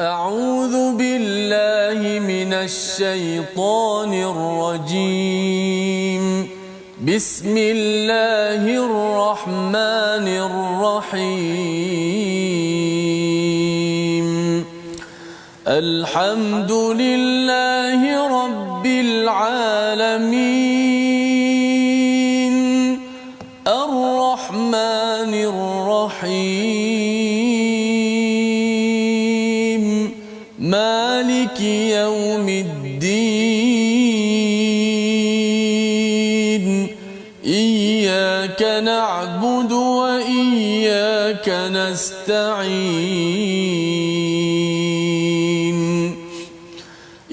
أعوذ بالله من الشيطان الرجيم بسم الله الرحمن الرحيم الحمد لله رب العالمين الرحمن الرحيم مالك يوم الدين إياك نعبد وإياك نستعين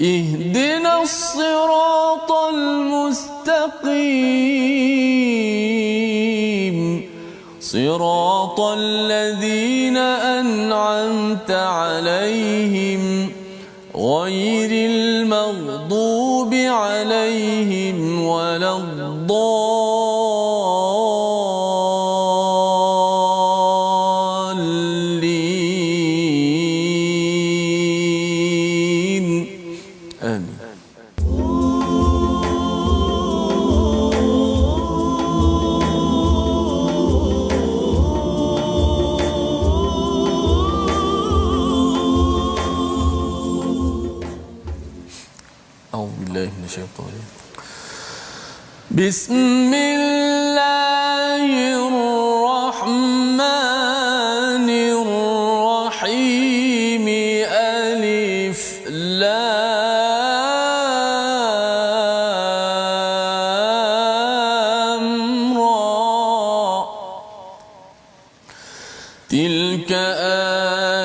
اهدنا الصراط المستقيم صراط الذين أنعمت عليهم غير المغضوب عليهم ولا الضالين آمين. أعوذ بالله من الشيطان بسم الله الرحمن الرحيم ألف لام را تلك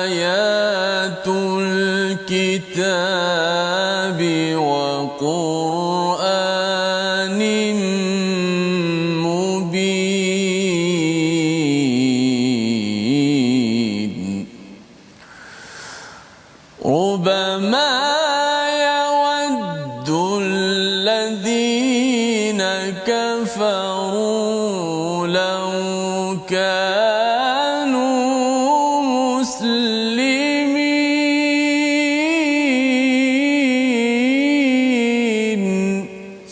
آيات الكتاب وقرآن مبين ربما يود الذين كفروا لو كانوا مسلمين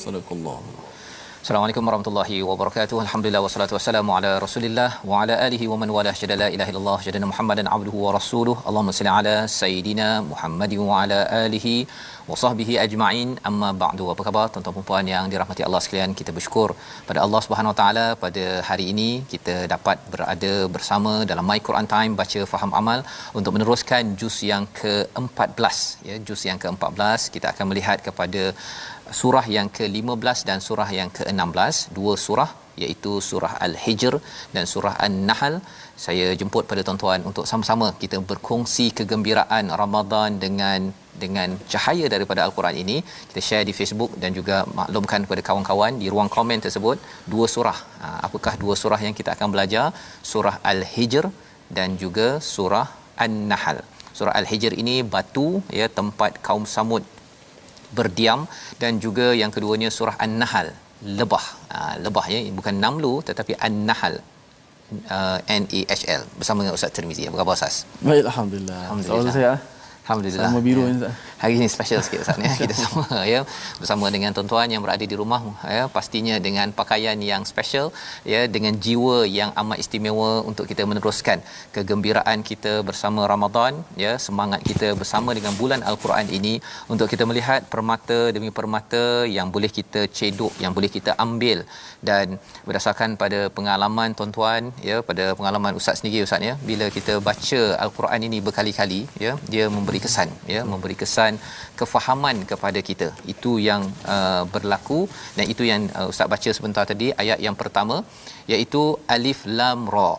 صدق الله. Assalamualaikum warahmatullahi wabarakatuh. Alhamdulillah wassalatu wassalamu ala Rasulillah wa ala alihi wa man walah. Syada la ilaha illallah, syada Muhammadan abduhu wa rasuluh. Allahumma salli ala sayidina Muhammadin wa ala alihi wa sahbihi ajma'in. Amma ba'du. Apa khabar tuan-tuan dan puan yang dirahmati Allah sekalian? Kita bersyukur pada Allah Subhanahu wa taala pada hari ini kita dapat berada bersama dalam My Quran Time baca faham amal untuk meneruskan juz yang ke-14 ya, juz yang ke-14 kita akan melihat kepada surah yang ke-15 dan surah yang ke-16, dua surah iaitu surah Al-Hijr dan surah An-Nahl. Saya jemput pada tuan-tuan untuk sama-sama kita berkongsi kegembiraan Ramadan dengan cahaya daripada Al-Quran ini. Kita share di Facebook dan juga maklumkan kepada kawan-kawan di ruang komen tersebut dua surah. Apakah dua surah yang kita akan belajar? Surah Al-Hijr dan juga surah An-Nahl. Surah Al-Hijr ini batu ya, tempat kaum Samud berdiam, dan juga yang keduanya surah An-Nahl, lebah. Lebah ya, bukan namlu tetapi An-Nahl, NAHL, bersama dengan Ustaz Tirmizi. Apa khabar Ustaz? Baik, alhamdulillah. Alhamdulillah. Alhamdulillah. Sama biru ya. Ustaz. Hari ini special sikit Ustaz ya. Kita sama ya bersama dengan tuan-tuan yang berada di rumah ya, pastinya dengan pakaian yang special ya, dengan jiwa yang amat istimewa untuk kita meneruskan kegembiraan kita bersama Ramadan ya, semangat kita bersama dengan bulan Al-Quran ini untuk kita melihat permata demi permata yang boleh kita cedok, yang boleh kita ambil. Dan berdasarkan pada pengalaman tuan-tuan ya, pada pengalaman Ustaz sendiri Ustaz ya, bila kita baca Al-Quran ini berkali-kali ya, dia memberi kesan ya, memberi kesan kefahaman kepada kita. Itu yang berlaku, dan itu yang Ustaz baca sebentar tadi, ayat yang pertama iaitu Alif Lam Ra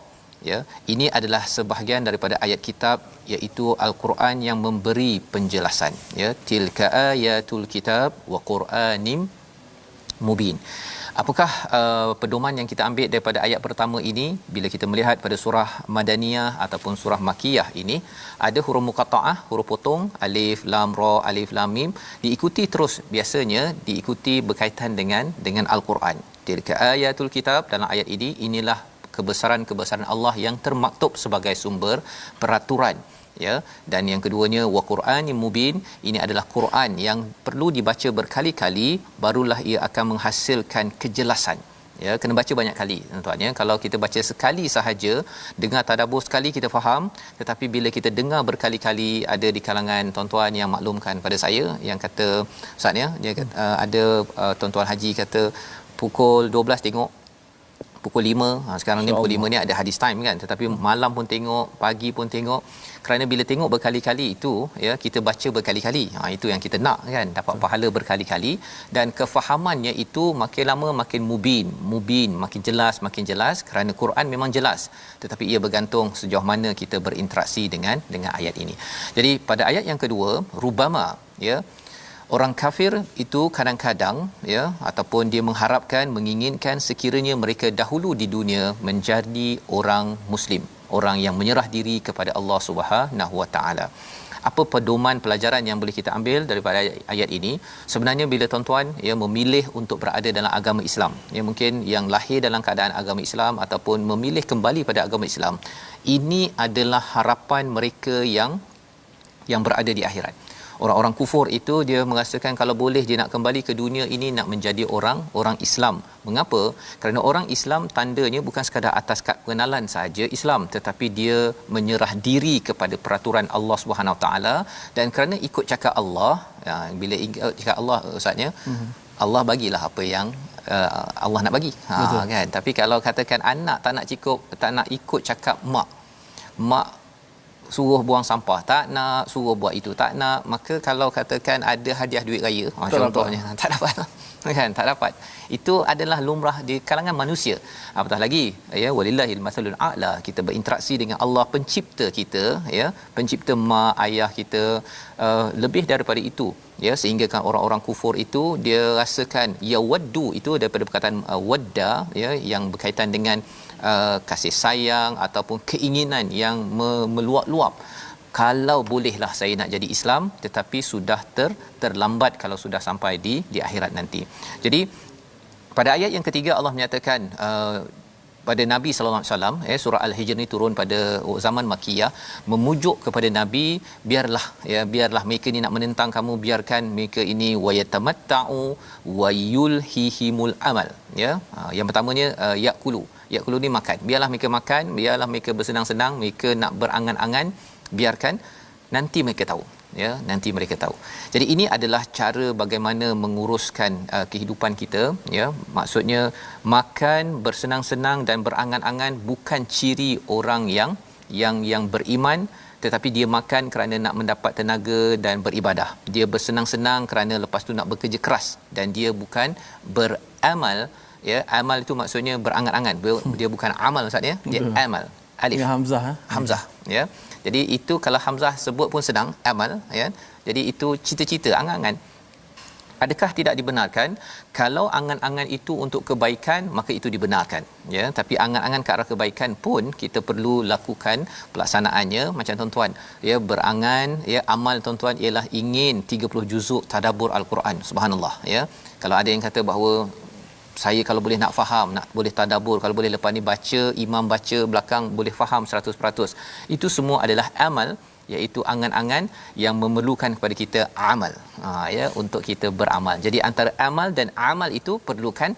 ya. Ini adalah sebahagian daripada ayat kitab iaitu Al-Quran yang memberi penjelasan ya, tilka ayatul kitab wa Qur'anim mubin. Apakah pedoman yang kita ambil daripada ayat pertama ini? Bila kita melihat pada surah Madaniyah ataupun surah Makkiyah ini, ada huruf muqatta'ah, huruf potong, alif lam ra, alif lam mim, diikuti terus, biasanya diikuti berkaitan dengan Al-Quran. Tilka ayatul kitab, dalam ayat ini inilah kebesaran-kebesaran Allah yang termaktub sebagai sumber peraturan ya. Dan yang keduanya wa Qur'anin mubin, ini adalah Quran yang perlu dibaca berkali-kali barulah ia akan menghasilkan kejelasan. Ya, kena baca banyak kali tuan-tuan ya. Kalau kita baca sekali sahaja, dengar tadabbur sekali kita faham, tetapi bila kita dengar berkali-kali, ada di kalangan tuan-tuan yang maklumkan pada saya yang kata ustaz ya, dia kata, ada tuan-tuan haji kata pukul 12 tengok, pukul 5, sekarang ni pukul 5 ni ada hadis time kan, tetapi malam pun tengok, pagi pun tengok. Kerana bila tengok berkali-kali itu ya, kita baca berkali-kali, itu yang kita nak kan, dapat pahala berkali-kali. Dan kefahamannya itu makin lama makin mubin, makin jelas kerana Quran memang jelas, tetapi ia bergantung sejauh mana kita berinteraksi dengan ayat ini. Jadi pada ayat yang kedua, rubama ya, orang kafir itu kadang-kadang ya, ataupun dia mengharapkan, menginginkan sekiranya mereka dahulu di dunia menjadi orang muslim, orang yang menyerah diri kepada Allah Subhanahu Wa Taala. Apa pedoman pelajaran yang boleh kita ambil daripada ayat ini? Sebenarnya bila tuan-tuan ya memilih untuk berada dalam agama Islam, ya mungkin yang lahir dalam keadaan agama Islam ataupun memilih kembali pada agama Islam, ini adalah harapan mereka yang berada di akhirat. Orang-orang kufur itu dia merasakan kalau boleh dia nak kembali ke dunia ini nak menjadi orang Islam. Mengapa? Kerana orang Islam tandanya bukan sekadar atas kad pengenalan sahaja Islam, tetapi dia menyerah diri kepada peraturan Allah Subhanahu Wa Taala. Dan kerana ikut cakap Allah, bila ikut cakap Allah ustaznya, Allah bagilah apa yang Allah nak bagi. Kan. Tapi kalau katakan anak tak nak ikut cakap mak suruh buang sampah, tak nak, suruh buat itu, tak nak, maka kalau katakan ada hadiah duit raya, contohnya tak dapat kan, tak dapat. Itu adalah lumrah di kalangan manusia. Apatah lagi ya, walillahil masalul a'la, kita berinteraksi dengan Allah pencipta kita ya, pencipta mak ayah kita, lebih daripada itu ya, sehingga kan orang-orang kufur itu dia rasakan ya waddu, itu daripada perkataan wadda ya, yang berkaitan dengan kasih sayang ataupun keinginan yang meluap-luap. Kalau bolehlah saya nak jadi Islam, tetapi sudah terlambat kalau sudah sampai di akhirat nanti. Jadi pada ayat yang ketiga Allah menyatakan pada Nabi sallallahu alaihi wasallam, surah Al-Hijr ni turun pada zaman Makkiyah, memujuk kepada Nabi, biarlah mereka ni nak menentang kamu, biarkan mereka ini wayatamatta'u wayulhihimul amal ya. Yang pertamanya yakulu ni makan, biarlah mereka makan, biarlah mereka bersenang-senang, mereka nak berangan-angan, biarkan nanti mereka tahu ya, nanti mereka tahu. Jadi ini adalah cara bagaimana menguruskan kehidupan kita ya. Maksudnya makan, bersenang-senang dan berangan-angan bukan ciri orang yang beriman, tetapi dia makan kerana nak mendapat tenaga dan beribadah. Dia bersenang-senang kerana lepas tu nak bekerja keras, dan dia bukan beramal ya. Amal itu maksudnya berangan-angan. Dia bukan amal ustaz ya, dia amal. Alif ya, hamzah ya. Jadi itu kalau hamzah sebut pun senang, amal ya. Jadi itu cita-cita, angan-angan. Adakah tidak dibenarkan? Kalau angan-angan itu untuk kebaikan, maka itu dibenarkan ya. Tapi angan-angan ke arah kebaikan pun kita perlu lakukan pelaksanaannya. Macam tuan-tuan ya, berangan ya, amal tuan-tuan ialah ingin 30 juzuk tadabbur al-Quran. Subhanallah ya. Kalau ada yang kata bahawa saya kalau boleh nak faham, nak boleh tadabbur, kalau boleh lepas ni baca, imam baca belakang boleh faham 100%. Itu semua adalah amal, iaitu angan-angan yang memerlukan kepada kita amal ya, untuk kita beramal. Jadi antara amal dan amal itu perlukan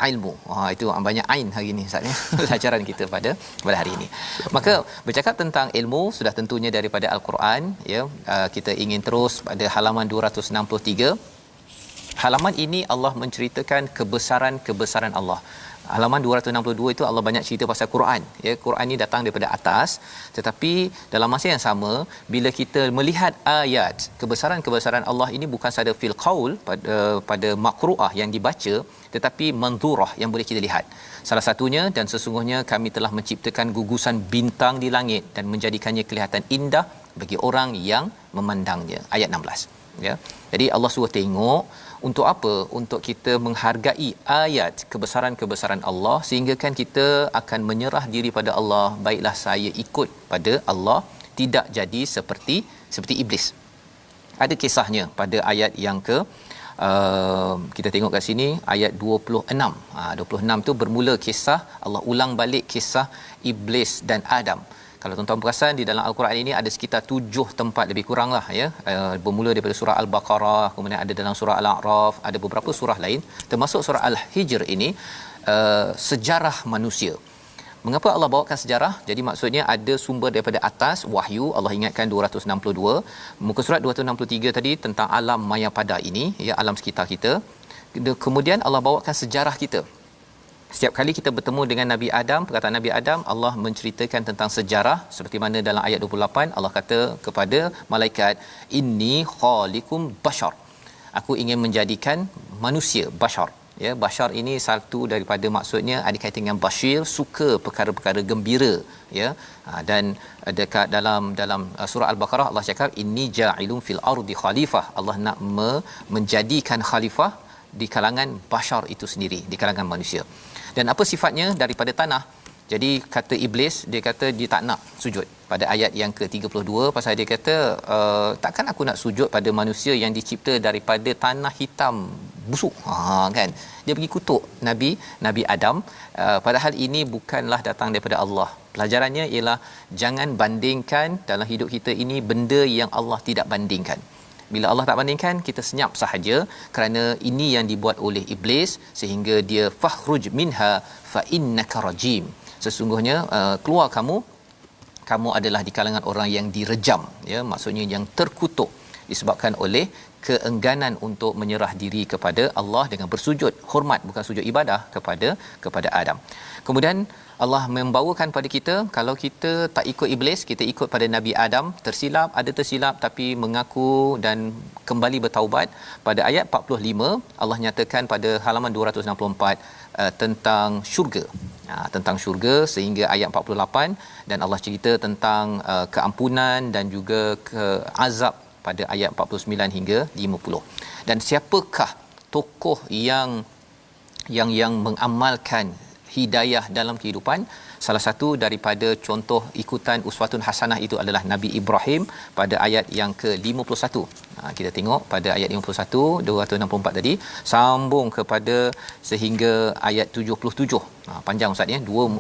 ilmu. Itu banyak ain hari ni ustaz ya, pelajaran kita pada hari ini. Maka bercakap tentang ilmu, sudah tentunya daripada al-Quran ya. Kita ingin terus pada halaman 263. Halaman ini Allah menceritakan kebesaran Allah. Halaman 262 itu Allah banyak cerita pasal Quran ya. Quran ni datang daripada atas, tetapi dalam masa yang sama bila kita melihat ayat kebesaran Allah ini bukan sahaja fil qaul, pada maqru'ah yang dibaca, tetapi manzurah yang boleh kita lihat. Salah satunya, dan sesungguhnya kami telah menciptakan gugusan bintang di langit dan menjadikannya kelihatan indah bagi orang yang memandangnya. Ayat 16 ya. Jadi Allah suruh tengok untuk apa? Untuk kita menghargai ayat kebesaran Allah, sehingga kan kita akan menyerah diri pada Allah. Baiklah saya ikut pada Allah, tidak jadi seperti iblis. Ada kisahnya pada ayat yang kita tengok kat sini ayat 26. 26 tu bermula kisah Allah ulang balik kisah iblis dan Adam. Kalau tuan-tuan perasan di dalam Al-Quran ini ada sekitar 7 tempat lebih kuranglah ya. Bermula daripada surah Al-Baqarah, kemudian ada dalam surah Al-A'raf, ada beberapa surah lain termasuk surah Al-Hijr ini sejarah manusia. Mengapa Allah bawakan sejarah? Jadi maksudnya ada sumber daripada atas wahyu. Allah ingatkan 262. Muka surat 263 tadi tentang alam maya pada ini, ya, alam sekitar kita. Kemudian Allah bawakan sejarah kita. Setiap kali kita bertemu dengan Nabi Adam, perkataan Nabi Adam, Allah menceritakan tentang sejarah seperti mana dalam ayat 28 Allah kata kepada malaikat, inni khaliqum bashar. Aku ingin menjadikan manusia, bashar. Ya, bashar ini satu daripada maksudnya ada kaitan dengan bashir, suka perkara-perkara gembira, ya. Dan dekat dalam surah Al-Baqarah Allah cakap inni ja'ilun fil ardi khalifah. Allah nak menjadikan khalifah di kalangan bashar itu sendiri, di kalangan manusia. Dan apa sifatnya daripada tanah. Jadi kata iblis, dia kata dia tak nak sujud pada ayat yang ke-32, pasal dia kata takkan aku nak sujud pada manusia yang dicipta daripada tanah hitam busuk, kan. Dia pergi kutuk Nabi Adam, padahal ini bukanlah datang daripada Allah. Pelajarannya ialah jangan bandingkan dalam hidup kita ini benda yang Allah tidak bandingkan. Bila Allah tak bandingkan, kita senyap sahaja kerana ini yang dibuat oleh iblis, sehingga dia fakhruj minha fa innaka rajim. Sesungguhnya keluar kamu adalah di kalangan orang yang direjam, ya, maksudnya yang terkutuk disebabkan oleh keengganan untuk menyerah diri kepada Allah dengan bersujud hormat, bukan sujud ibadah kepada Adam. Kemudian Allah membawakan pada kita, kalau kita tak ikut iblis, kita ikut pada Nabi Adam, tersilap tapi mengaku dan kembali bertaubat. Pada ayat 45 Allah nyatakan pada halaman 264 tentang syurga. Tentang syurga, sehingga ayat 48 dan Allah cerita tentang keampunan dan juga azab pada ayat 49 hingga 50. Dan siapakah tokoh yang mengamalkan hidayah dalam kehidupan? Salah satu daripada contoh ikutan uswatun hasanah itu adalah Nabi Ibrahim pada ayat yang ke-51. Kita tengok pada ayat 51 264 tadi sambung kepada sehingga ayat 77. Panjang ustaz ya,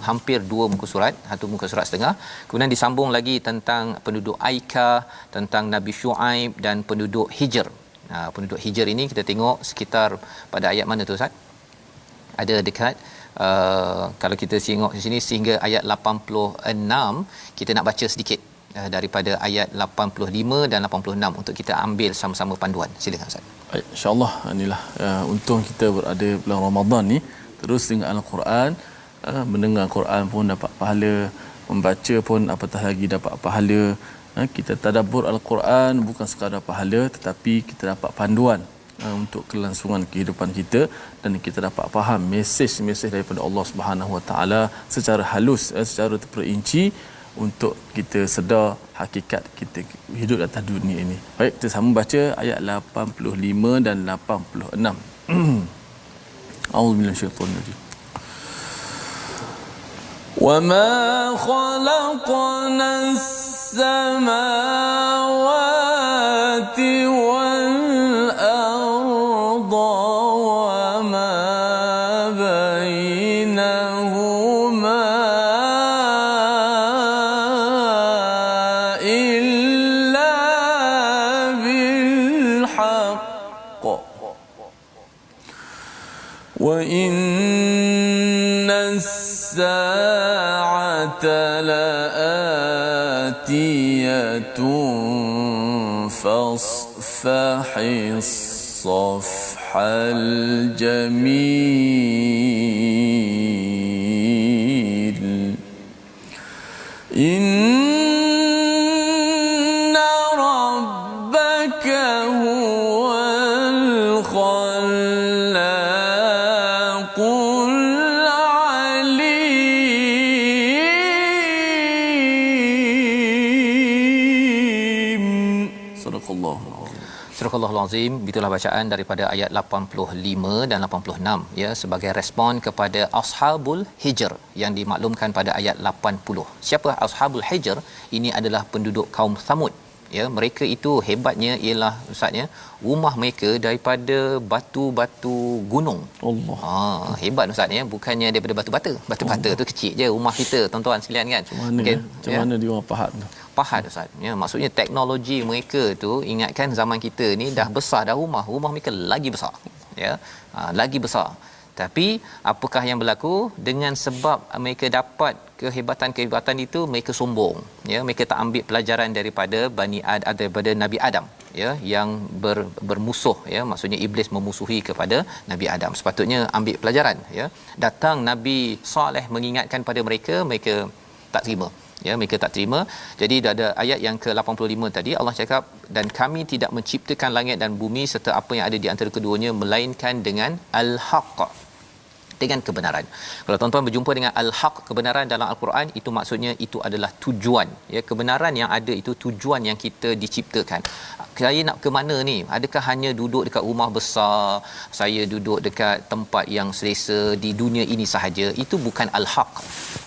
hampir 2 muka surat, 1 muka surat setengah. Kemudian disambung lagi tentang penduduk Aika, tentang Nabi Shu'aib dan penduduk Hijr. Penduduk Hijr ini kita tengok sekitar pada ayat mana tu ustaz? Ada dekat kalau kita tengok di sini sehingga ayat 86, kita nak baca sedikit daripada ayat 85 dan 86 untuk kita ambil sama-sama panduan. Silakan ustaz. Baik, insya-Allah inilah untung kita berada bulan Ramadan ni, terus dengan Al-Quran, mendengar Quran pun dapat pahala, membaca pun apatah lagi dapat pahala. Kita tadabbur Al-Quran bukan sekadar pahala, tetapi kita dapat panduan untuk kelangsungan kehidupan kita, dan kita dapat faham mesej-mesej daripada Allah Subhanahu Wa Taala secara halus, secara terperinci, untuk kita sedar hakikat kita hidup atas dunia ini. Baik, kita sama baca ayat 85 dan 86. A'udzubillahi minasyaitonir rajim. Wa ma khalaqnas samawati wal وَإِنَّ السَّاعَةَ لَآتِيَةٌ فَاصْفَحِ الصَّفْحَ الْجَمِيلَ إِنَّ رَبَّكَ هُوَ الْخَلَّاقُ الْعَلِيمُ. Sadaqallahu Surahul Azim. Itulah bacaan daripada ayat 85 dan 86 ya, sebagai respon kepada Ashabul Hijr yang dimaklumkan pada ayat 80. Siapa Ashabul Hijr? Ini adalah penduduk kaum Thamud ya. Mereka itu hebatnya ialah ustaz ya, rumah mereka daripada batu-batu gunung. Allah. Hebat ustaz ya, bukannya daripada batu bata. Batu bata tu kecil je rumah kita tuan-tuan sekalian kan. Macam mana dia orang pahat tu? Pahat ustaz ya, maksudnya teknologi mereka tu, ingatkan zaman kita ni dah besar dah rumah mereka lagi besar ya. Lagi besar. Tapi apakah yang berlaku? Dengan sebab mereka dapat kehebatan itu, mereka sombong ya. Mereka tak ambil pelajaran daripada daripada Nabi Adam ya, yang bermusuh ya, maksudnya iblis memusuhi kepada Nabi Adam. Sepatutnya ambil pelajaran ya. Datang Nabi Saleh mengingatkan pada mereka, mereka tak terima ya, mereka tak terima. Jadi ada ayat yang ke-85 tadi Allah cakap, dan kami tidak menciptakan langit dan bumi serta apa yang ada di antara keduanya melainkan dengan al-haq, dengan kebenaran. Kalau tuan-tuan berjumpa dengan al-haq, kebenaran dalam al-Quran, itu maksudnya itu adalah tujuan ya. Kebenaran yang ada itu tujuan yang kita diciptakan. Saya nak ke mana ni? Adakah hanya duduk dekat rumah besar, saya duduk dekat tempat yang selesa di dunia ini sahaja? Itu bukan al-haq.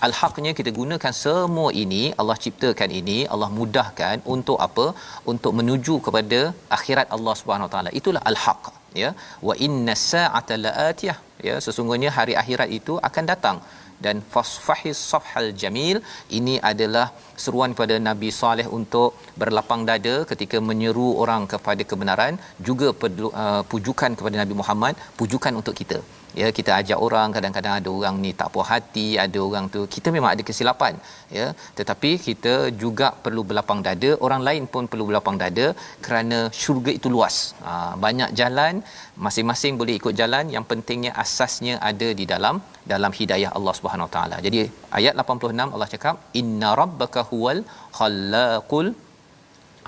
Al-haqnya kita gunakan semua ini, Allah ciptakan ini, Allah mudahkan untuk apa? Untuk menuju kepada akhirat Allah Subhanahu Wa Taala. Itulah al-haq ya. Wa inna sa'ata la'atiyah ya, sesungguhnya hari akhirat itu akan datang. Dan fasfahis safhal jamil, ini adalah seruan kepada Nabi Saleh untuk berlapang dada ketika menyeru orang kepada kebenaran. Juga pujukan kepada Nabi Muhammad, pujukan untuk kita ya. Kita ajak orang, kadang-kadang ada orang ni tak puas hati, ada orang tu kita memang ada kesilapan ya, tetapi kita juga perlu berlapang dada, orang lain pun perlu berlapang dada, kerana syurga itu luas. Banyak jalan, masing-masing boleh ikut jalan, yang pentingnya asasnya ada di dalam hidayah Allah Subhanahu Wa Taala. Jadi ayat 86 Allah cakap, inna rabbaka huwal khallaqul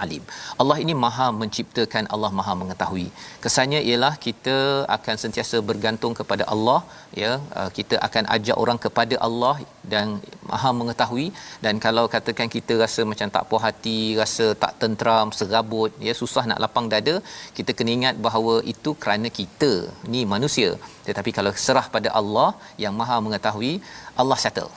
alim. Allah ini maha menciptakan, Allah maha mengetahui. Kesannya ialah kita akan sentiasa bergantung kepada Allah ya. Kita akan ajak orang kepada Allah dan maha mengetahui. Dan kalau katakan kita rasa macam tak puas hati, rasa tak tenteram, serabut ya, susah nak lapang dada, kita kena ingat bahawa itu kerana kita ni manusia. Tetapi kalau serah pada Allah yang maha mengetahui, Allah settle.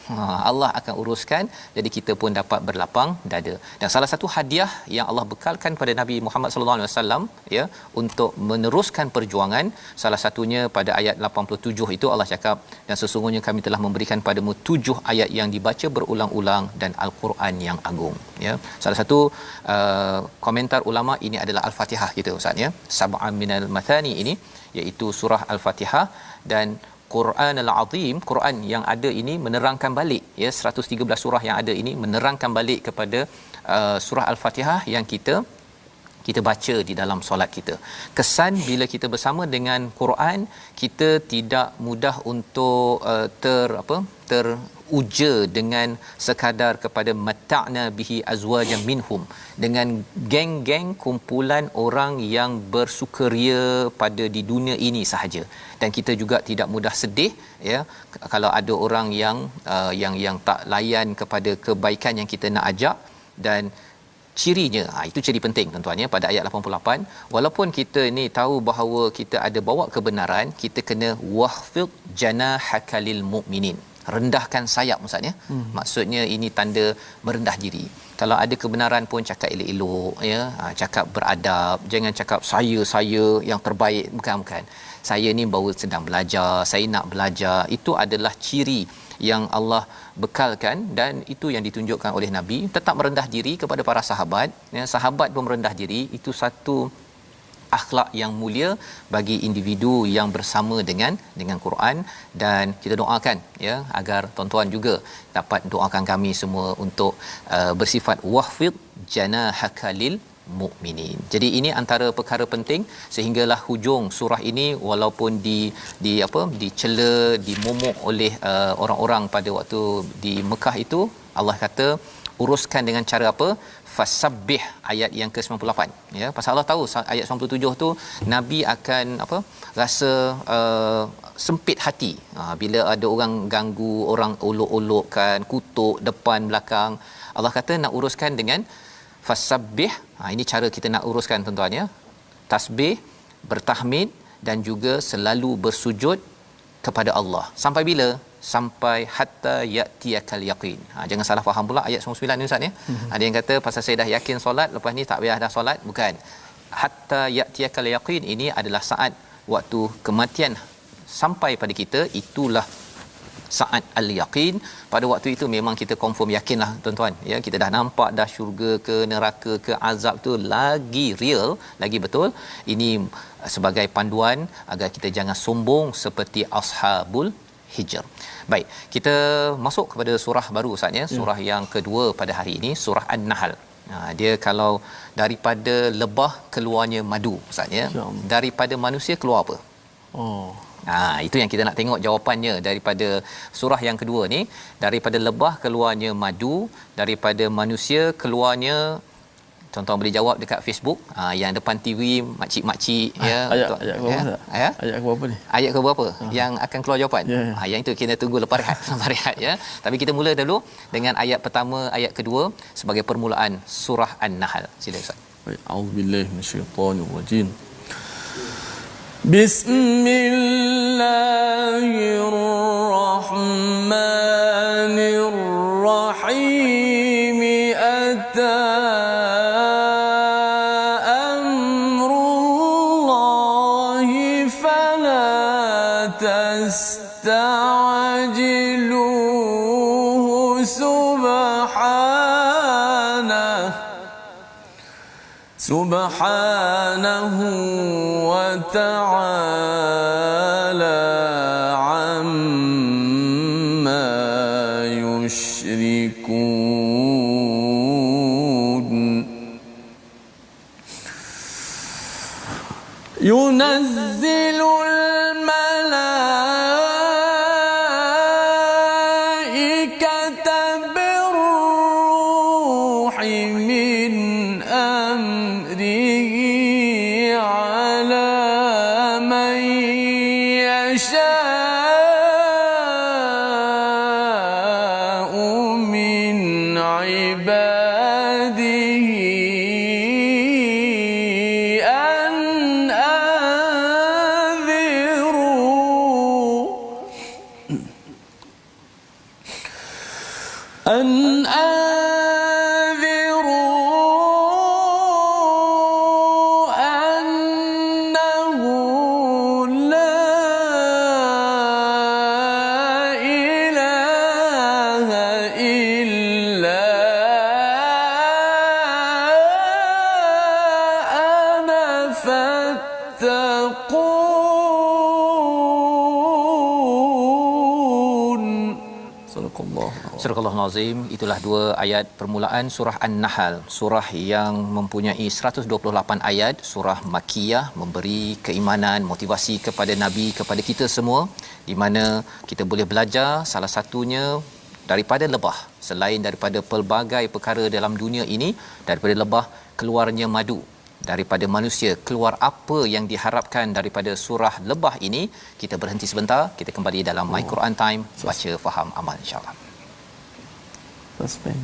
Allah akan uruskan, jadi kita pun dapat berlapang dada. Dan salah satu hadiah yang Allah bekalkan pada Nabi Muhammad sallallahu alaihi wasallam ya, untuk meneruskan perjuangan, salah satunya pada ayat 87 itu Allah cakap, dan sesungguhnya kami telah memberikan padamu 7 ayat yang dibaca berulang-ulang dan al-Quran yang agung ya. Salah satu komentar ulama, ini adalah al-Fatihah kita ustaz ya. Sab'an minal mathani ini iaitu surah al-Fatihah, dan Quran al-Azim, Quran yang ada ini menerangkan balik ya, 113 surah yang ada ini menerangkan balik kepada surah al-Fatihah yang kita baca di dalam solat kita. Kesan bila kita bersama dengan Quran, kita tidak mudah untuk teruja dengan sekadar kepada mata'na bihi azwajan minhum, dengan geng-geng kumpulan orang yang bersukaria pada di dunia ini sahaja. Dan kita juga tidak mudah sedih ya kalau ada orang yang tak layan kepada kebaikan yang kita nak ajak. Dan cirinya, itu ciri penting tuan-tuan ya, pada ayat 88, walaupun kita ni tahu bahawa kita ada bawa kebenaran, kita kena wahfid janahaka lil mu'minin, rendahkan sayap ustaz ya. Maksudnya ini tanda merendah diri. Kalau ada kebenaran pun cakap elok-elok ya, cakap beradab, jangan cakap saya yang terbaik, bukan. Saya ni baru sedang belajar, saya nak belajar. Itu adalah ciri yang Allah bekalkan, dan itu yang ditunjukkan oleh Nabi. Tetap merendah diri kepada para sahabat ya, sahabat pun merendah diri. Itu satu akhlak yang mulia bagi individu yang bersama dengan Quran. Dan kita doakan ya, agar tuan-tuan juga dapat doakan kami semua untuk bersifat wahfid janahaka lil mukminin. Jadi ini antara perkara penting, sehinggalah hujung surah ini walaupun dicela, dimomok oleh orang-orang pada waktu di Mekah itu, Allah kata uruskan dengan cara apa? Fasabbih, ayat yang ke-98 ya. Pasal Allah tahu ayat 97 tu Nabi akan rasa sempit hati bila ada orang ganggu, orang olok-olokkan, kutuk depan belakang. Allah kata nak uruskan dengan fasabbih. Ini cara kita nak uruskan tuan-tuan ya. Tasbih, bertahmid, dan juga selalu bersujud kepada Allah. Sampai bila? sampai hatta ya'tiyakal yaqin. Jangan salah faham pula ayat 99 ni Ustaz ya. Ada yang kata pasal saya dah yakin solat, lepas ni tak payah dah solat. Bukan. Hatta ya'tiyakal yaqin ini adalah saat waktu kematian sampai pada kita, itulah saat al-yaqin. Pada waktu itu memang kita confirm yakinlah tuan-tuan ya, kita dah nampak dah syurga ke neraka ke azab tu lagi real, lagi betul. Ini sebagai panduan agar kita jangan sombong seperti ashabul hijr. Baik, kita masuk kepada surah baru Ustaz ya, surah yang kedua pada hari ini, surah An-Nahl. Dia kalau daripada lebah keluarnya madu Ustaz ya, daripada manusia keluar apa? Itu yang kita nak tengok jawapannya daripada surah yang kedua ni. Daripada lebah keluarnya madu, daripada manusia keluarnya, tuan-tuan boleh jawab dekat Facebook. Yang depan TV makcik-makcik ya. Ayat ke berapa ni? Ayat ke berapa yang akan keluar jawapan? Yang itu kita tunggu lepas rehat. Lepas rehat ya. Tapi kita mula dulu dengan ayat pertama, ayat kedua sebagai permulaan surah An-Nahl. Sila Ustaz. Baik, auzubillahi minasyaitonirrajim. Bismillahirrahmanirrahim. Ata amrullahi fala tasta'jiluhu subhanahu wa ta'ala amma yushrikun. Yunazzilul malaikata birruhi min amrihi ala man yasha'u min ibadihi an أنذروا أنه لا إله إلا أنا فاتقون. صدق الله. Surah Al-Azim. Itulah dua ayat permulaan surah An-Nahl, surah yang mempunyai 128 ayat, surah Makkiyah, memberi keimanan, motivasi kepada Nabi, kepada kita semua, di mana kita boleh belajar salah satunya daripada lebah, selain daripada pelbagai perkara dalam dunia ini, daripada lebah keluarnya madu, daripada manusia keluar apa yang diharapkan daripada surah lebah ini. Kita berhenti sebentar, kita kembali dalam My Quran Time, baca faham amal insya-Allah. Suspend.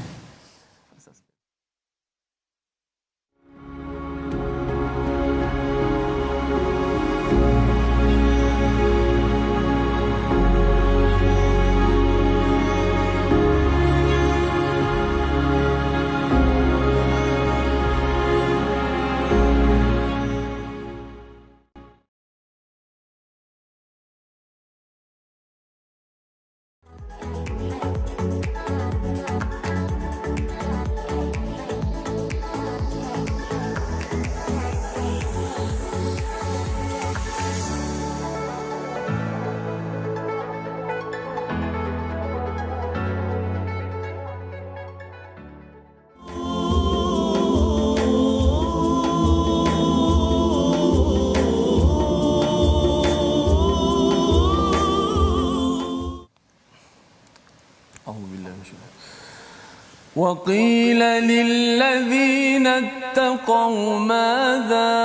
وقيل للذين اتقوا ماذا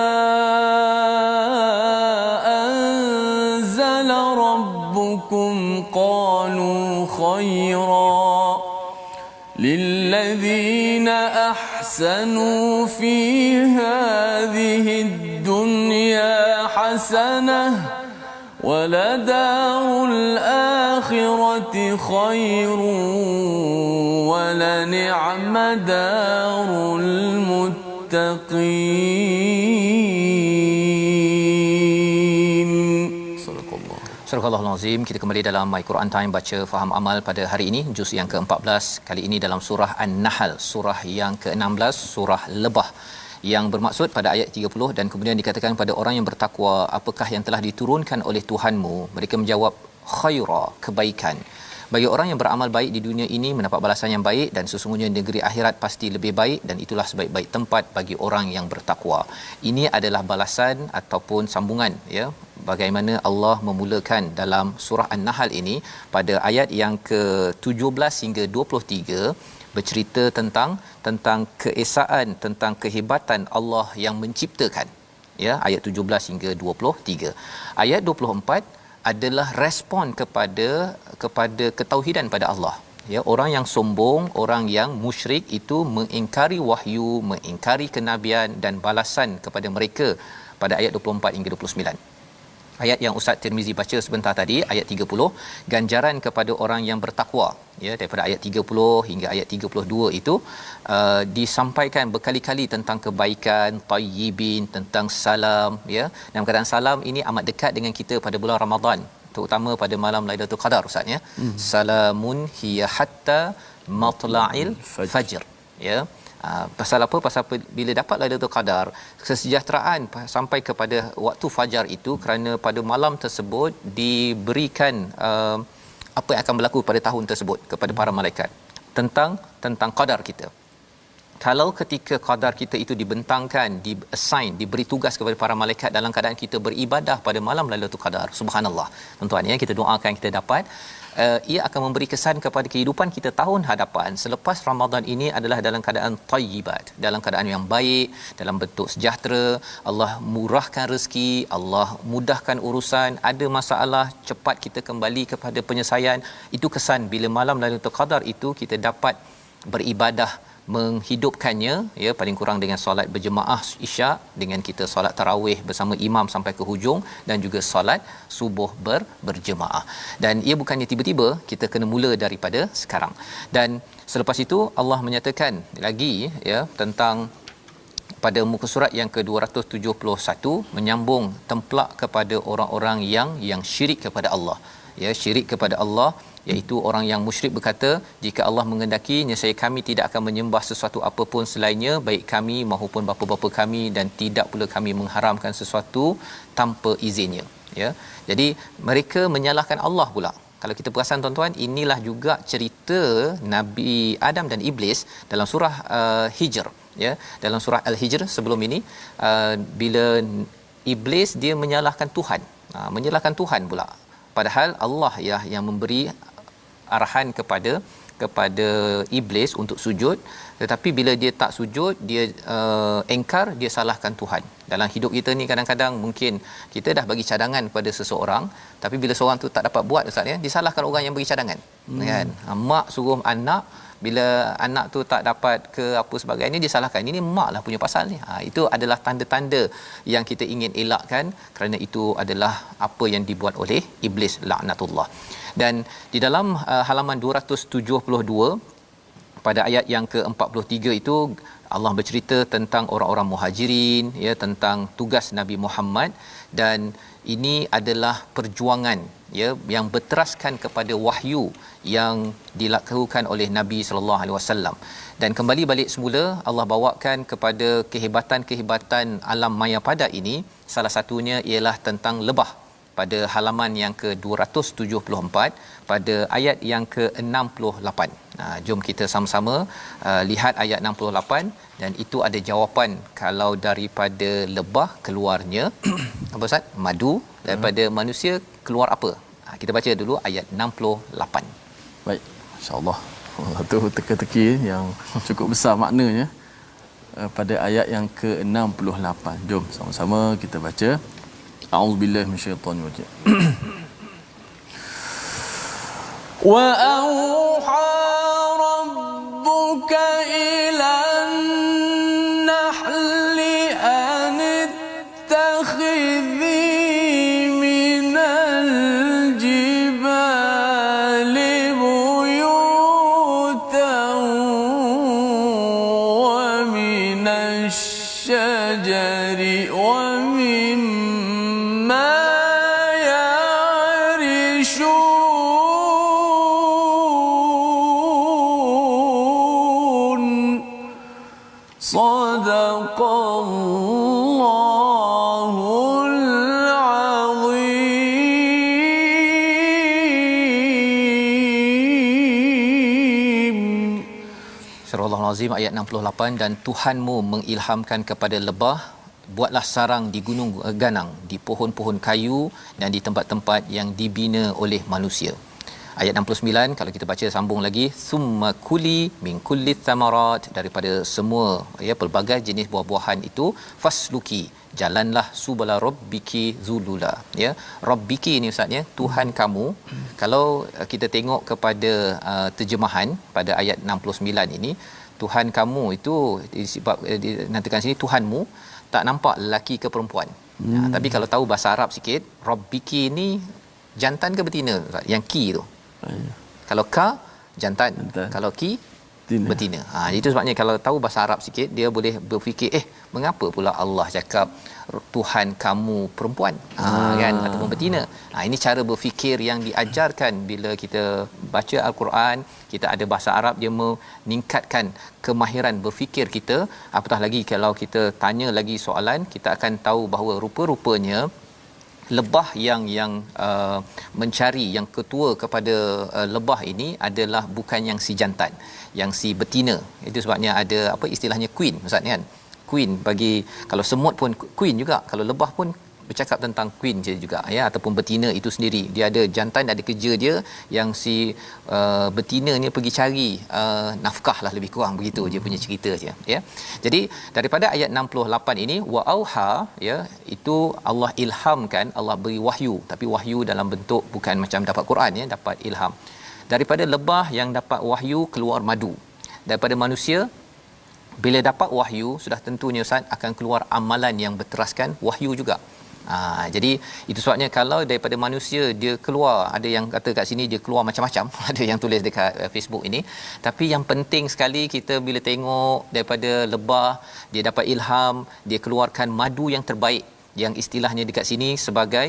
أنزل ربكم قالوا خيرا للذين أحسنوا في هذه الدنيا حسنة ولدار الآخرة خير ولنعم دار المتقين. صدق الله. Surah Al-Azim. Kita kembali dalam My Quran Time baca faham amal pada hari ini, juz yang ke-14. Kali ini dalam surah An-Nahl, surah yang ke-16, surah Lebah, yang bermaksud pada ayat 30, dan kemudian dikatakan pada orang yang bertakwa, apakah yang telah diturunkan oleh Tuhanmu? Mereka menjawab, khaira, kebaikan. Bagi orang yang beramal baik di dunia ini mendapat balasan yang baik, dan sesungguhnya negeri akhirat pasti lebih baik, dan itulah sebaik-baik tempat bagi orang yang bertakwa. Ini adalah balasan ataupun sambungan, ya, bagaimana Allah memulakan dalam surah An-Nahl ini pada ayat yang ke-17 hingga 23 bercerita tentang keesaan, tentang kehebatan Allah yang menciptakan, ya, ayat 17 hingga 23. Ayat 24 adalah respon kepada ketauhidan pada Allah, ya. Orang yang sombong, orang yang musyrik itu mengingkari wahyu, mengingkari kenabian, dan balasan kepada mereka pada ayat 24 hingga 29. Ayat yang Ustaz Tirmizi baca sebentar tadi, ayat 30, ganjaran kepada orang yang bertakwa, ya, daripada ayat 30 hingga ayat 32 itu disampaikan berkali-kali tentang kebaikan, tayyibin, tentang salam, ya. Dalam keadaan salam ini amat dekat dengan kita pada bulan Ramadan, terutama pada malam Lailatul Qadar, Ustaz, ya. Salamun hiya hatta matla'il fajr, ya. Pasal apa? Pasal bila dapat Lailatul Qadar, kesejahteraan sampai kepada waktu fajar itu, kerana pada malam tersebut diberikan apa yang akan berlaku pada tahun tersebut kepada para malaikat tentang qadar kita. Kalau ketika qadar kita itu dibentangkan, diberi tugas kepada para malaikat dalam keadaan kita beribadah pada malam Lailatul Qadar, subhanallah, tuan-tuan, ya, kita doakan kita dapat, ia akan memberi kesan kepada kehidupan kita tahun hadapan selepas Ramadan ini adalah dalam keadaan tayyibat, dalam keadaan yang baik, dalam bentuk sejahtera. Allah murahkan rezeki, Allah mudahkan urusan, ada masalah cepat kita kembali kepada penyelesaian. Itu kesan bila malam Lailatul Qadar itu kita dapat beribadah, menghidupkannya, ya, paling kurang dengan solat berjemaah Isyak, dengan kita solat tarawih bersama imam sampai ke hujung, dan juga solat subuh berjemaah. Dan ia bukannya tiba-tiba, kita kena mula daripada sekarang. Dan selepas itu Allah menyatakan lagi, ya, tentang pada muka surat yang ke-271, menyambung templak kepada orang-orang yang syirik kepada Allah, ya, syirik kepada Allah, iaitu orang yang musyrik berkata, jika Allah menghendaki, nescaya kami tidak akan menyembah sesuatu apapun selainnya, baik kami maupun bapa-bapa kami, dan tidak pula kami mengharamkan sesuatu tanpa izinnya, ya. Jadi mereka menyalahkan Allah pula. Kalau kita perasan, tuan-tuan, inilah juga cerita Nabi Adam dan Iblis dalam surah Hijr, ya. Dalam surah Al-Hijr sebelum ini, bila Iblis dia menyalahkan Tuhan, menyalahkan Tuhan pula, padahal Allah, ya, yang memberi arahan kepada Iblis untuk sujud, tetapi bila dia tak sujud, dia engkar, dia salahkan Tuhan. Dalam hidup kita ni kadang-kadang mungkin kita dah bagi cadangan kepada seseorang, tapi bila seorang tu tak dapat buat, Ustaz, ya, disalahkan orang yang bagi cadangan, kan. Mak suruh anak, bila anak tu tak dapat ke apa sebagainya, disalahkan, ini mak lah punya pasal ni. Itu adalah tanda-tanda yang kita ingin elakkan, kerana itu adalah apa yang dibuat oleh Iblis, laknatullah. Dan di dalam halaman 272 pada ayat yang ke-43 itu Allah bercerita tentang orang-orang Muhajirin, ya, tentang tugas Nabi Muhammad, dan ini adalah perjuangan, ya, yang berteraskan kepada wahyu yang dilakukan oleh Nabi sallallahu alaihi wasallam. Dan kembali balik semula, Allah bawakan kepada kehebatan-kehebatan alam maya pada ini. Salah satunya ialah tentang lebah pada halaman yang ke-274 pada ayat yang ke-68. Jom kita sama-sama lihat ayat 68, dan itu ada jawapan kalau daripada lebah keluarnya apa, Ustaz? Madu. Daripada manusia keluar apa? Kita baca dulu ayat 68. Baik, insya-Allah. Itu teka-teki yang cukup besar maknanya pada ayat yang ke-68. Jom sama-sama kita baca. A'udzubillahi minasyaitonir rajim. Wa auha rabbuka ila an-nahli an ittakhidhi minal الشجر ومما يعرشون صدق الله العظيم. Surah Al-Azim ayat 68, dan Tuhanmu mengilhamkan kepada lebah, buatlah sarang di gunung ganang, di pohon-pohon kayu dan di tempat-tempat yang dibina oleh manusia. Ayat 69 kalau kita baca sambung lagi, summa kuli min kulli thamarat, daripada semua pelbagai jenis buah-buahan itu, fasluki, jalanlah subala rabbiki zulula. Rabbiki ni ustaz Tuhan kamu. Kalau kita tengok kepada terjemahan pada ayat 69 ini, Tuhan kamu itu disebab dinamakan sini Tuhanmu, tak nampak lelaki ke perempuan. Tapi kalau tahu bahasa Arab sikit, rabbiki ni jantan ke betina ustaz? Yang ki tu. Kalau ka jantan, kalau ki betina. Itu sebabnya kalau tahu bahasa Arab sikit, dia boleh berfikir mengapa pula Allah cakap Tuhan kamu perempuan kan, ataupun betina. Ini cara berfikir yang diajarkan bila kita baca al-Quran. Kita ada bahasa Arab, dia meningkatkan kemahiran berfikir kita. Apatah lagi kalau kita tanya lagi soalan, kita akan tahu bahawa rupa-rupanya lebah yang mencari yang ketua kepada lebah ini adalah bukan yang si jantan, yang si betina. Itu sebabnya ada istilahnya queen ustaz kan. Queen bagi, kalau semut pun queen juga, kalau lebah pun bercakap tentang queen je juga ataupun betina itu sendiri. Dia ada jantan, ada kerja dia, yang si betina ni pergi cari nafkah lah, lebih kurang begitu dia punya cerita je Jadi daripada ayat 68 ini, wa auha itu Allah ilhamkan, Allah beri wahyu, tapi wahyu dalam bentuk bukan macam dapat Quran dapat ilham. Daripada lebah yang dapat wahyu keluar madu. Daripada manusia bila dapat wahyu, sudah tentunya ustaz akan keluar amalan yang berteraskan wahyu juga. Jadi itu sebabnya kalau daripada manusia dia keluar, ada yang kata kat sini dia keluar macam-macam, ada yang tulis dekat Facebook ini, tapi yang penting sekali kita bila tengok daripada lebah, dia dapat ilham, dia keluarkan madu yang terbaik, yang istilahnya dekat sini sebagai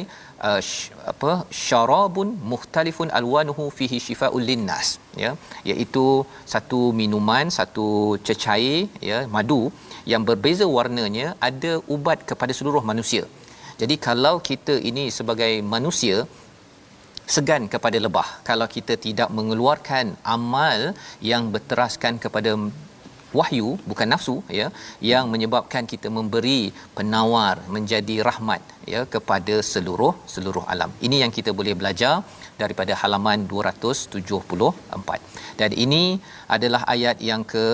syarabun mukhtalifun alwanuhu fihi shifaa'ul linnas, iaitu satu minuman, satu cecair madu yang berbeza warnanya, ada ubat kepada seluruh manusia. Jadi kalau kita ini sebagai manusia segan kepada lebah, kalau kita tidak mengeluarkan amal yang berteraskan kepada wahyu, bukan nafsu yang menyebabkan kita memberi penawar, menjadi rahmat kepada seluruh alam. Ini yang kita boleh belajar daripada halaman 274. Dan ini adalah ayat yang ke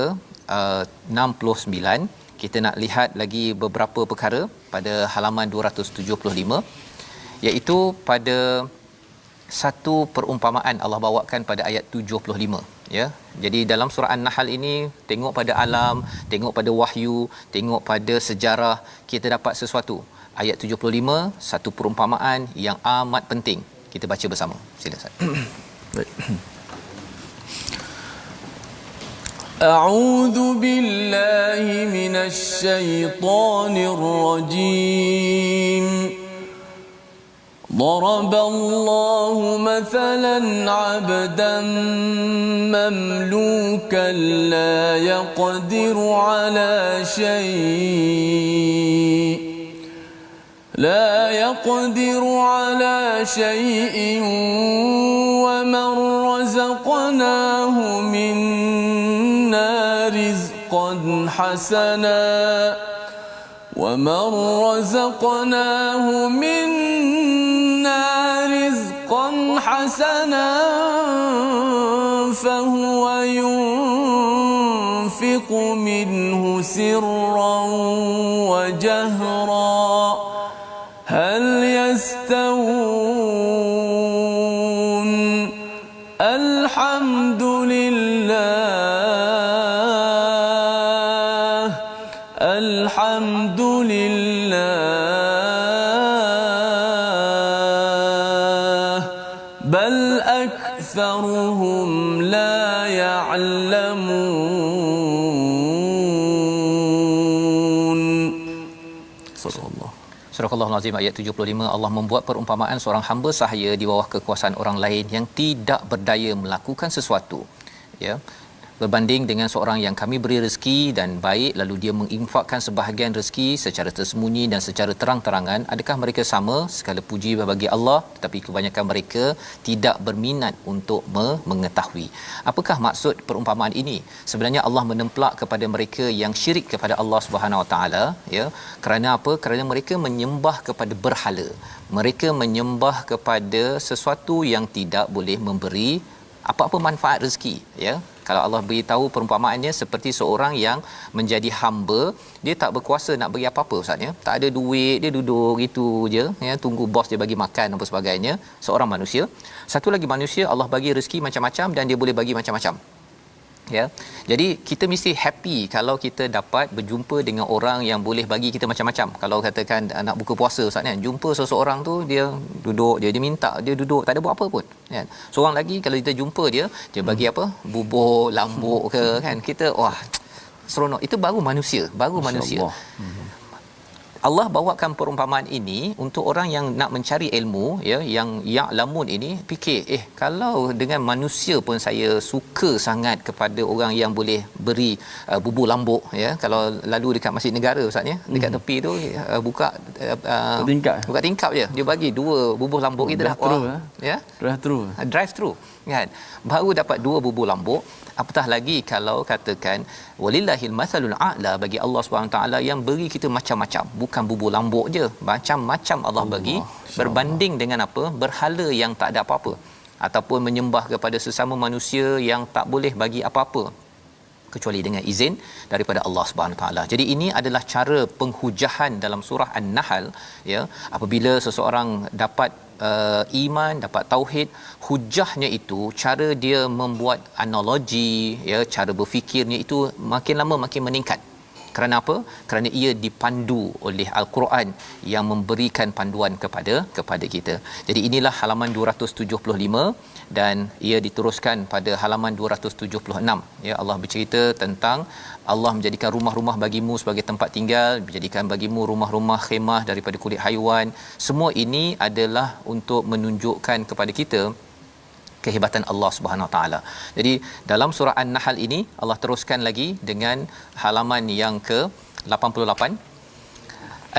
69. Kita nak lihat lagi beberapa perkara pada halaman 275, iaitu pada satu perumpamaan Allah bawakan pada ayat 75 Jadi dalam surah An-Nahl ini, tengok pada alam, tengok pada wahyu, tengok pada sejarah, kita dapat sesuatu. Ayat 75, satu perumpamaan yang amat penting. Kita baca bersama. Sila Ustaz. Baik. أعوذ بالله من الشيطان الرجيم ضرب الله مثلا عبدا مملوكا لا يقدر على شيء ومن رزقناه منا رزقا حسنا فهو ينفق منه سرا وجهرا هل يستوون الحمد لله بل أكثرهم لا يعلمون Surah Al-Azim ayat 75, Allah membuat perumpamaan seorang hamba sahaya di bawah kekuasaan orang lain yang tidak berdaya melakukan sesuatu, ya, berbanding dengan seorang yang kami beri rezeki dan baik lalu dia menginfakkan sebahagian rezeki secara tersembunyi dan secara terang-terangan. Adakah mereka sama? Segala puji bagi Allah, tetapi kebanyakan mereka tidak berminat untuk mengetahui. Apakah maksud perumpamaan ini? Sebenarnya Allah menemplak kepada mereka yang syirik kepada Allah Subhanahu Wa Taala, ya. Kerana apa? Kerana mereka menyembah kepada berhala. Mereka menyembah kepada sesuatu yang tidak boleh memberi apa-apa manfaat rezeki, ya. Kalau Allah beritahu perumpamaannya seperti seorang yang menjadi hamba, dia tak berkuasa nak beri apa-apa, ustaz, ya. Tak ada duit, dia duduk gitu je, ya, tunggu bos dia bagi makan apa sebagainya. Seorang manusia. Satu lagi manusia, Allah bagi rezeki macam-macam dan dia boleh bagi macam-macam, ya. Jadi kita mesti happy kalau kita dapat berjumpa dengan orang yang boleh bagi kita macam-macam. Kalau katakan nak buka puasa, ustaz, kan, jumpa seseorang tu dia duduk, dia minta, dia duduk tak ada buat apa pun, kan. Seorang lagi kalau kita jumpa dia bagi apa, bubur lambuk ke, kan, kita wah seronok. Itu baru manusia, baru manusia. Allah bawakan perumpamaan ini untuk orang yang nak mencari ilmu, ya, yang ya'lamun ini fikir, kalau dengan manusia pun saya suka sangat kepada orang yang boleh beri bubur lambuk, ya. Kalau lalu dekat Masjid Negara, ustaz, ya, dekat tepi tu buka tingkap je, dia bagi 2 bubur lambuk, kita dah wah, ya, drive through, kan, baru dapat 2 bubur lambuk. Apatah lagi kalau katakan walillahil masalul a'la, bagi Allah Subhanahu taala yang beri kita macam-macam, bukan bubur lambuk je, macam-macam Allah bagi, berbanding dengan apa, berhala yang tak ada apa-apa, ataupun menyembah kepada sesama manusia yang tak boleh bagi apa-apa kecuali dengan izin daripada Allah Subhanahu taala. Jadi ini adalah cara penghujahan dalam surah An-Nahl, ya. Apabila seseorang dapat iman, dapat tauhid, hujahnya itu cara dia membuat analogi, ya, cara berfikirnya itu makin lama makin meningkat. Kerana apa? Kerana ia dipandu oleh Al-Quran yang memberikan panduan kepada kita. Jadi inilah halaman 275 dan ia diteruskan pada halaman 276, ya. Allah bercerita tentang Allah menjadikan rumah-rumah bagimu sebagai tempat tinggal, menjadikan bagimu rumah-rumah khemah daripada kulit haiwan. Semua ini adalah untuk menunjukkan kepada kita kehebatan Allah Subhanahu Wa Taala. Jadi dalam surah An-Nahl ini Allah teruskan lagi dengan halaman yang ke-88.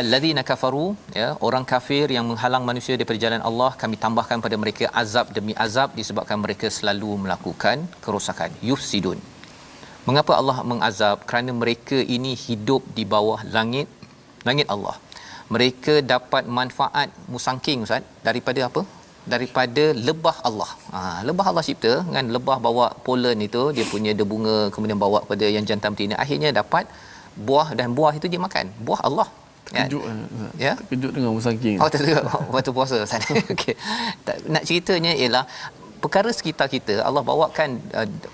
Alladzina kafaru, ya, orang kafir yang menghalang manusia daripada jalan Allah, kami tambahkan pada mereka azab demi azab disebabkan mereka selalu melakukan kerosakan. Yufsidun. Mengapa Allah mengazab? Kerana mereka ini hidup di bawah langit Allah. Mereka dapat manfaat musangking, ustaz, daripada apa? Daripada lebah Allah. Lebah Allah cipta, kan, lebah bawa polen itu, dia punya bunga, kemudian bawa pada yang jantan betina, akhirnya dapat buah, dan buah itu dia makan. Buah Allah. Terkejut, ya? Terkejut dengan musangking. Terkejut waktu puasa, ustaz. Okey. Nak ceritanya ialah perkara sekitar kita, Allah bawakan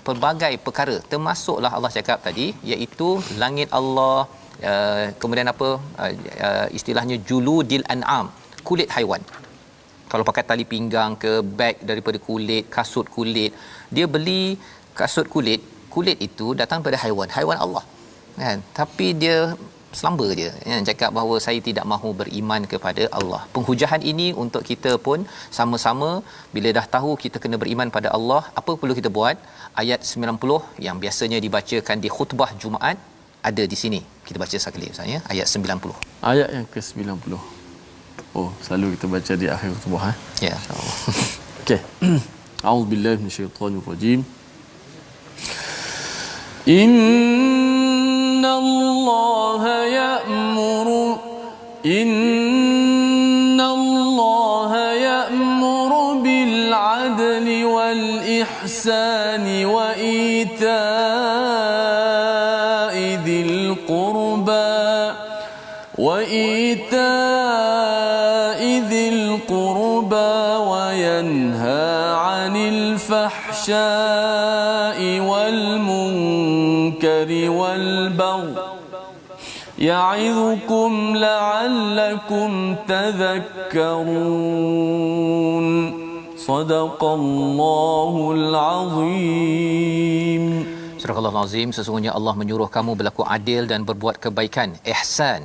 pelbagai perkara, termasuklah Allah cakap tadi, iaitu langit Allah, kemudian apa, istilahnya juludil an'am, kulit haiwan. Kalau pakai tali pinggang ke, beg daripada kulit, kasut kulit, dia beli kasut kulit itu datang daripada haiwan Allah, kan, tapi dia selamba je, ya, cakap bahawa saya tidak mahu beriman kepada Allah. Penghujahan ini untuk kita pun sama-sama, bila dah tahu kita kena beriman pada Allah, apa perlu kita buat? Ayat 90 yang biasanya dibacakan di khutbah Jumaat ada di sini. Kita baca sekali, Ustaz, ya, ayat 90. Ayat yang ke-90. Oh, selalu kita baca di akhir khutbah, ya, insya-Allah. Okey. A'udzubillahi minasyaitonirrajim. Innallaha ya'muru bil 'adli wal ihsani wa ita'i dhil qurba وينهى عن الفحشاء والمنكر والبغي يعظكم لعلكم تذكرون صدق الله العظيم. Surah Al-Azim, sesungguhnya Allah menyuruh kamu berlaku adil dan berbuat kebaikan, ihsan,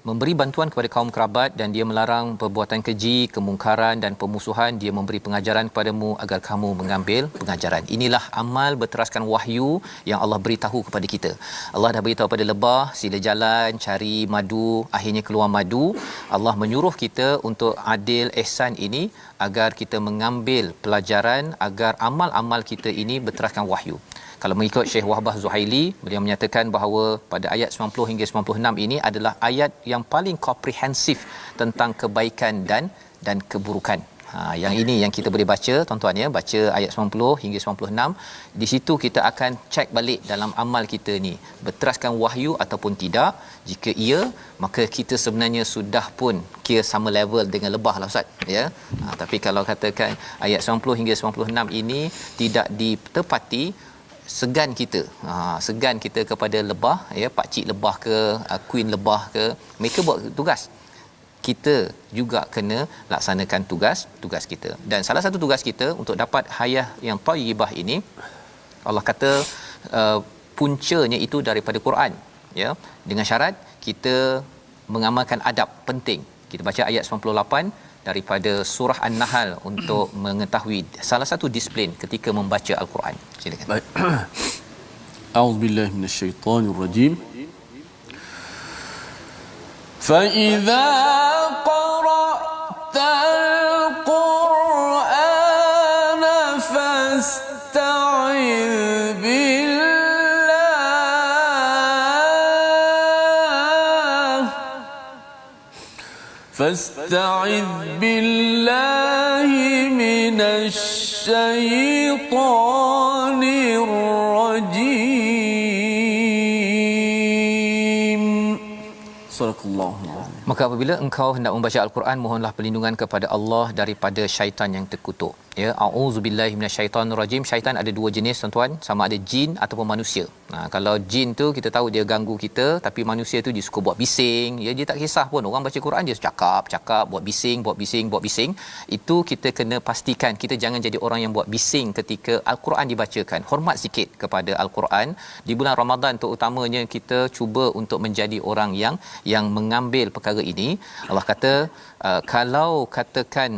memberi bantuan kepada kaum kerabat dan dia melarang perbuatan keji, kemungkaran dan pemusuhan. Dia memberi pengajaran kepadamu agar kamu mengambil pengajaran. Inilah amal berteraskan wahyu yang Allah beritahu kepada kita. Allah dah beritahu pada lebah, sila jalan cari madu, akhirnya keluar madu. Allah menyuruh kita untuk adil ihsan ini agar kita mengambil pelajaran, agar amal-amal kita ini berteraskan wahyu. Kalau mengikut Syekh Wahbah Zuhaili, beliau menyatakan bahawa pada ayat 90 hingga 96 ini adalah ayat yang paling komprehensif tentang kebaikan dan keburukan. Yang ini yang kita boleh baca, tuan-tuan ya, baca ayat 90 hingga 96. Di situ kita akan cek balik dalam amal kita ni berteraskan wahyu ataupun tidak. Jika iya, maka kita sebenarnya sudah pun kira sama level dengan lebah lah ustaz ya. Tapi kalau katakan ayat 90 hingga 96 ini tidak ditepati, segan kita segan kita kepada lebah ya, pak cik lebah ke queen lebah ke, mereka buat tugas, kita juga kena laksanakan tugas kita. Dan salah satu tugas kita untuk dapat hayah yang thayyibah ini, Allah kata puncanya itu daripada Quran ya, dengan syarat kita mengamalkan adab penting. Kita baca ayat 98 daripada surah An-Nahl untuk mengetahui salah satu disiplin ketika membaca Al-Quran. Silakan. Baik. A'udzubillahi minasyaitonirrajim. Fa idza qara'tal Qur'ana fasta'idz فاستعذ بالله من الشيطان الرجيم. صدق الله. Maka apabila engkau hendak membaca Al-Quran, mohonlah perlindungan kepada Allah daripada syaitan yang terkutuk. Ya, auzubillahi minasyaitonirrajim. Syaitan ada dua jenis tuan-tuan, sama ada jin ataupun manusia. Kalau jin tu kita tahu dia ganggu kita, tapi manusia tu dia suka buat bising, ya, dia tak kisah pun orang baca Quran, dia cakap buat bising. Itu kita kena pastikan kita jangan jadi orang yang buat bising ketika Al-Quran dibacakan. Hormat sikit kepada Al-Quran. Di bulan Ramadan terutamanya kita cuba untuk menjadi orang yang mengambil perkara ini. Allah kata kalau katakan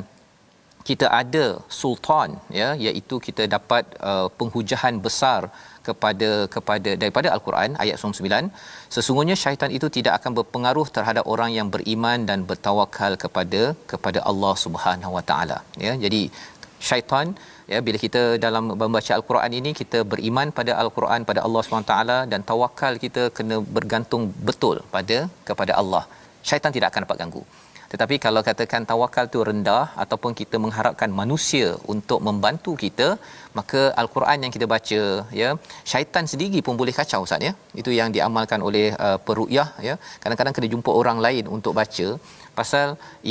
kita ada sultan ya, iaitu kita dapat penghujahan besar kepada daripada Al-Quran ayat 9, sesungguhnya syaitan itu tidak akan berpengaruh terhadap orang yang beriman dan bertawakal kepada Allah Subhanahu Wa Taala ya. Jadi syaitan ya, bila kita dalam membaca Al-Quran ini kita beriman pada Al-Quran, pada Allah Subhanahu Wa Taala, dan tawakal kita kena bergantung betul kepada Allah. Syaitan tidak akan dapat ganggu. Tetapi kalau katakan tawakal tu rendah ataupun kita mengharapkan manusia untuk membantu kita, maka Al-Quran yang kita baca ya, syaitan sendiri pun boleh kacau ustaz ya. Itu yang diamalkan oleh peruqyah ya. Kadang-kadang kena jumpa orang lain untuk baca, pasal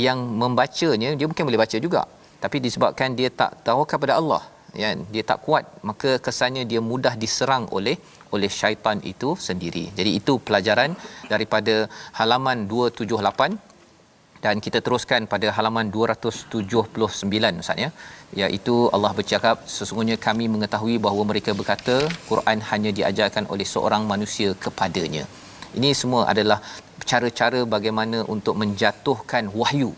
yang membacanya dia mungkin boleh baca juga, tapi disebabkan dia tak tawakal pada Allah ya, dia tak kuat, maka kesannya dia mudah diserang oleh syaitan itu sendiri. Jadi itu pelajaran daripada halaman 278. Dan kita teruskan pada halaman 279 ustaz ya, iaitu Allah bercakap, sesungguhnya kami mengetahui bahawa mereka berkata Quran hanya diajarkan oleh seorang manusia kepadanya. Ini semua adalah cara-cara bagaimana untuk menjatuhkan wahyu.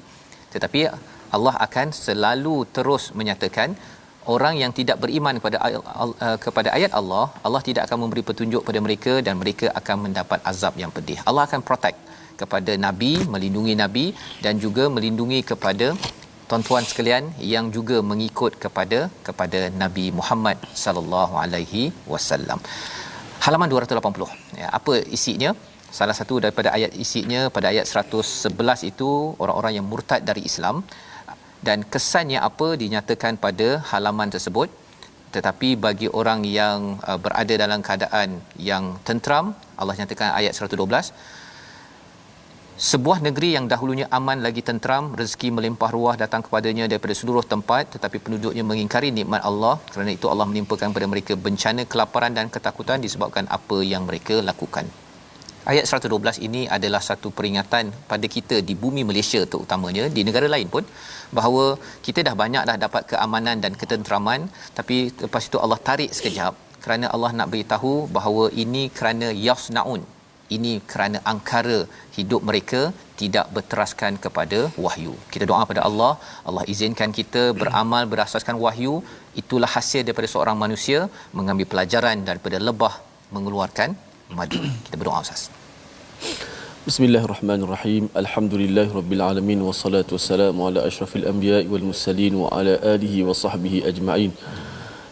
Tetapi Allah akan selalu terus menyatakan orang yang tidak beriman kepada ayat Allah, Allah tidak akan memberi petunjuk pada mereka dan mereka akan mendapat azab yang pedih. Allah akan protect kepada Nabi, melindungi Nabi, dan juga melindungi kepada tuan-tuan sekalian yang juga mengikut kepada Nabi Muhammad sallallahu alaihi wasallam. Halaman 280. Ya, apa isinya? Salah satu daripada ayat isinya pada ayat 111 itu orang-orang yang murtad dari Islam, dan kesannya apa dinyatakan pada halaman tersebut. Tetapi bagi orang yang berada dalam keadaan yang tenteram, Allah nyatakan ayat 112, sebuah negeri yang dahulunya aman lagi tenteram, rezeki melimpah ruah datang kepadanya daripada seluruh tempat, tetapi penduduknya mengingkari nikmat Allah. Kerana itu Allah menimpakan kepada mereka bencana kelaparan dan ketakutan disebabkan apa yang mereka lakukan. Ayat 112 ini adalah satu peringatan pada kita di bumi Malaysia terutamanya, di negara lain pun, bahawa kita dah banyak dah dapat keamanan dan ketenteraman, tapi lepas itu Allah tarik sekejap kerana Allah nak beritahu bahawa ini kerana yasnaun, ini kerana angkara hidup mereka tidak berteraskan kepada wahyu. Kita doa pada Allah, Allah izinkan kita beramal berasaskan wahyu. Itulah hasil daripada seorang manusia mengambil pelajaran daripada lebah mengeluarkan madu. Kita berdoa Ustaz. Bismillahirrahmanirrahim. Alhamdulillahirabbil alamin wassalatu wassalamu ala asyrafil anbiya'i wal mursalin wa ala alihi wa sahbihi ajma'in.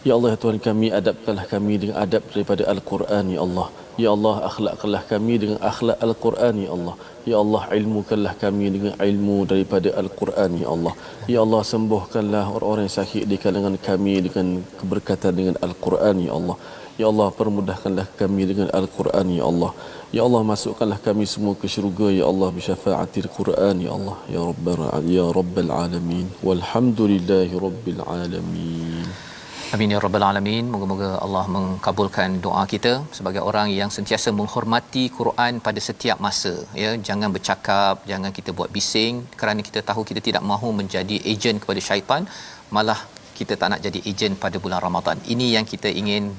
Ya Allah, ya Tuhan kami, adabkanlah kami dengan adab daripada Al-Quran, ya Allah. Ya Allah, akhlakkanlah kami dengan akhlak Al-Quran, ya Allah. Ya Allah, ilmukanlah kami dengan ilmu daripada Al-Quran, ya Allah. Ya Allah, sembuhkanlah orang-orang yang sakit di kalangan kami dengan keberkatan dengan Al-Quran, ya Allah. Ya Allah, permudahkanlah kami dengan Al-Quran, ya Allah. Ya Allah, masukkanlah kami semua ke syurga, ya Allah, bisyafa'atil Quran, ya Allah. Ya Rabbal Alamin. Walhamdulillahi Rabbil Alamin. Amin ya rabbal alamin. Moga-moga Allah mengkabulkan doa kita sebagai orang yang sentiasa menghormati Quran pada setiap masa, ya. Jangan bercakap, jangan kita buat bising kerana kita tahu kita tidak mahu menjadi ejen kepada syaitan, malah kita tak nak jadi ejen pada bulan Ramadan. Ini yang kita ingin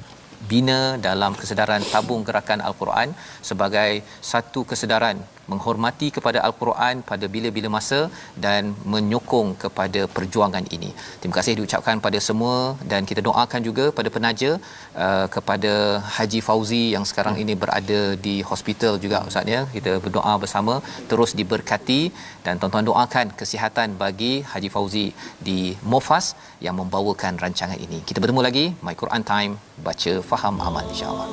bina dalam kesedaran tabung gerakan Al-Quran sebagai satu kesedaran menghormati kepada Al-Quran pada bila-bila masa dan menyokong kepada perjuangan ini. Terima kasih diucapkan pada semua dan kita doakan juga pada penaja, kepada Haji Fauzi yang sekarang ini berada di hospital juga Ustaz, ya. Kita berdoa bersama terus diberkati dan tuan-tuan doakan kesihatan bagi Haji Fauzi di Mofas yang membawakan rancangan ini. Kita bertemu lagi My Quran Time, baca faham amal insya-Allah.